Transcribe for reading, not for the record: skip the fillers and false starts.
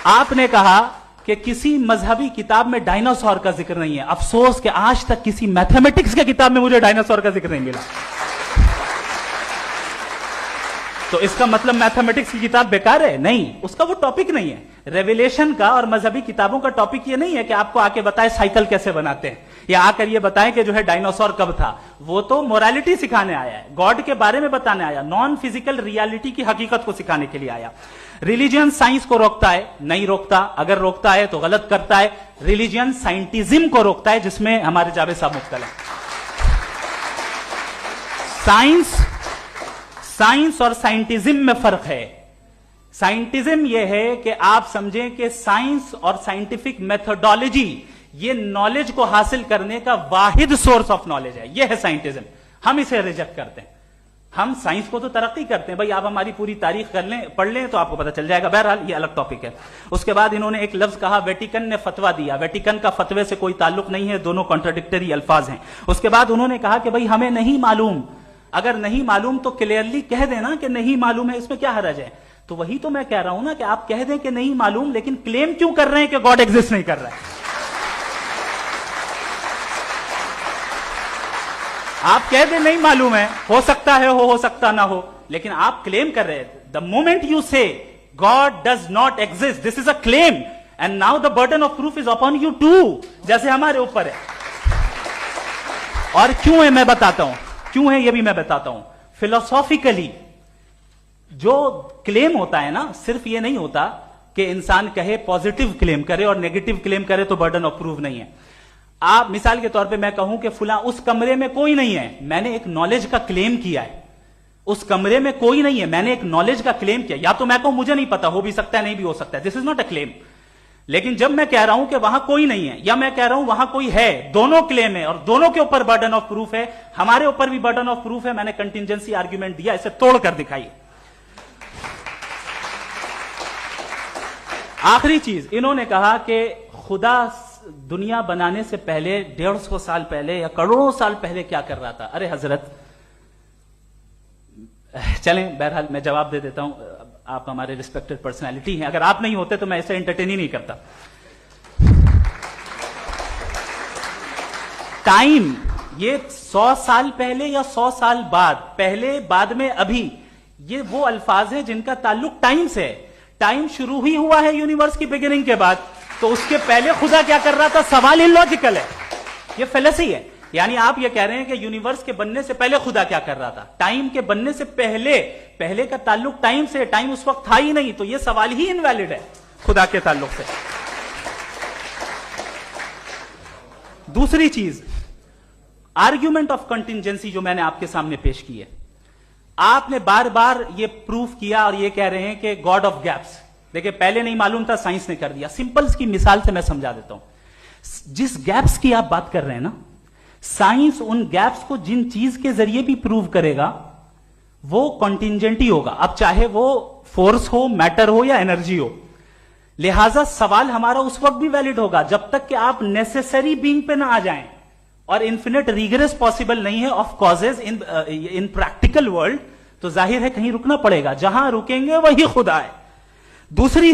آپ نے کہا کہ کسی مذہبی کتاب میں ڈائناسور کا ذکر نہیں ہے. افسوس کہ آج تک کسی میتھمیٹکس کی کتاب میں مجھے ڈائناسور کا ذکر نہیں ملا. تو اس کا مطلب میتھمیٹکس کی کتاب بیکار ہے؟ نہیں, اس کا وہ ٹاپک نہیں ہے. ریویلیشن کا اور مذہبی کتابوں کا ٹاپک یہ نہیں ہے کہ آپ کو آ کے بتائے سائیکل کیسے بناتے ہیں, یا آ کر یہ بتائیں کہ جو ہے ڈائناسور کب تھا. وہ تو مورالیٹی سکھانے آیا ہے, گاڈ کے بارے میں بتانے آیا, نان فزیکل ریالٹی کی حقیقت کو سکھانے کے لیے آیا. ریلیجن سائنس کو روکتا ہے؟ نہیں روکتا. اگر روکتا ہے تو غلط کرتا ہے. ریلیجن سائنٹزم کو روکتا ہے, جس میں ہمارے جاوید صاحب مبتلا ہیں. سائنس اور سائنٹزم میں فرق ہے. سائنٹزم یہ ہے کہ آپ سمجھیں کہ سائنس اور سائنٹیفک میتھڈالوجی یہ نالج کو حاصل کرنے کا واحد سورس آف نالج ہے. یہ ہے سائنٹزم. ہم اسے ریجیکٹ کرتے ہیں. ہم سائنس کو تو ترقی کرتے ہیں, بھائی آپ ہماری پوری تاریخ کر لیں, پڑھ لیں تو آپ کو پتہ چل جائے گا. بہرحال یہ الگ ٹاپک ہے. اس کے بعد انہوں نے ایک لفظ کہا, ویٹیکن نے فتویٰ دیا. ویٹیکن کا فتوے سے کوئی تعلق نہیں ہے, دونوں کانٹراڈکٹری الفاظ ہیں. اس کے بعد انہوں نے کہا کہ بھائی ہمیں نہیں معلوم. اگر نہیں معلوم تو کلیئرلی کہہ دینا کہ نہیں معلوم ہے, اس میں کیا حرج ہے. تو وہی تو میں کہہ رہا ہوں نا کہ آپ کہہ دیں کہ نہیں معلوم, لیکن کلیم کیوں کر رہے ہیں کہ گاڈ ایگزسٹ نہیں کر رہا ہے. آپ کہہ دیں نہیں معلوم ہے, ہو سکتا ہے ہو سکتا نہ ہو, لیکن آپ کلیم کر رہے ہیں. The moment you say God does not exist, this is a claim, and now the burden of proof is upon you to, جیسے ہمارے اوپر ہے. اور کیوں ہے میں بتاتا ہوں, کیوں ہے یہ بھی میں بتاتا ہوں. فلسافیکلی جو کلیم ہوتا ہے نا, صرف یہ نہیں ہوتا کہ انسان کہے پازیٹو کلیم کرے اور نیگیٹو کلیم کرے تو برڈن آف پروف نہیں ہے. آپ مثال کے طور پہ میں کہوں کہ فلاں اس کمرے میں کوئی نہیں ہے, میں نے ایک نالج کا کلیم کیا ہے. اس کمرے میں کوئی نہیں ہے, میں نے ایک نالج کا کلیم کیا. یا تو میں کہوں مجھے نہیں پتا, ہو بھی سکتا ہے نہیں بھی ہو سکتا ہے, دس از ناٹ اے کلیم. لیکن جب میں کہہ رہا ہوں کہ وہاں کوئی نہیں ہے, یا میں کہہ رہا ہوں وہاں کوئی ہے, دونوں کلیم ہے اور دونوں کے اوپر برڈن آف پروف ہے. ہمارے اوپر بھی برڈن آف پروف ہے. میں نے کنٹینجنسی آرگیومنٹ دیا, اسے توڑ کر دکھائیے. آخری چیز, انہوں نے کہا کہ خدا دنیا بنانے سے پہلے 150 سال پہلے یا کروڑوں سال پہلے کیا کر رہا تھا. ارے حضرت, چلیں بہرحال میں جواب دے دیتا ہوں. آپ ہمارے ریسپیکٹڈ پرسنالٹی ہیں, اگر آپ نہیں ہوتے تو میں اسے انٹرٹین ہی نہیں کرتا. ٹائم, یہ 100 سال پہلے یا 100 سال بعد, پہلے بعد میں ابھی, یہ وہ الفاظ ہیں جن کا تعلق ٹائم سے ہے. ٹائم شروع ہی ہوا ہے یونیورس کی بگننگ کے بعد, تو اس کے پہلے خدا کیا کر رہا تھا, سوال اللاجیکل ہے, یہ فیلسی ہے. یعنی آپ یہ کہہ رہے ہیں کہ یونیورس کے بننے سے پہلے خدا کیا کر رہا تھا. ٹائم کے بننے سے پہلے کا تعلق ٹائم سے, ٹائم اس وقت تھا ہی نہیں, تو یہ سوال ہی انویلڈ ہے خدا کے تعلق سے. دوسری چیز, آرگیومنٹ آف کنٹینجنسی جو میں نے آپ کے سامنے پیش کی ہے, آپ نے بار بار یہ پروف کیا اور یہ کہہ رہے ہیں کہ گاڈ آف گیپس. دیکھیں پہلے نہیں معلوم تھا, سائنس نے کر دیا. سمپل کی مثال سے میں سمجھا دیتا ہوں. جس گیپس کی آپ بات کر رہے ہیں نا, سائنس ان گیپس کو جن چیز کے ذریعے بھی پروو کرے گا وہ کنٹینجنٹی ہوگا, اب چاہے وہ فورس ہو, میٹر ہو یا انرجی ہو. لہذا سوال ہمارا اس وقت بھی ویلڈ ہوگا جب تک کہ آپ نیسیسری بینگ پہ نہ آ جائیں, اور انفینٹ ریگریس پاسبل نہیں ہے of causes in practical world, تو ظاہر ہے کہیں رکنا پڑے گا. جہاں رکیں گے وہی خدا ہے. دوسری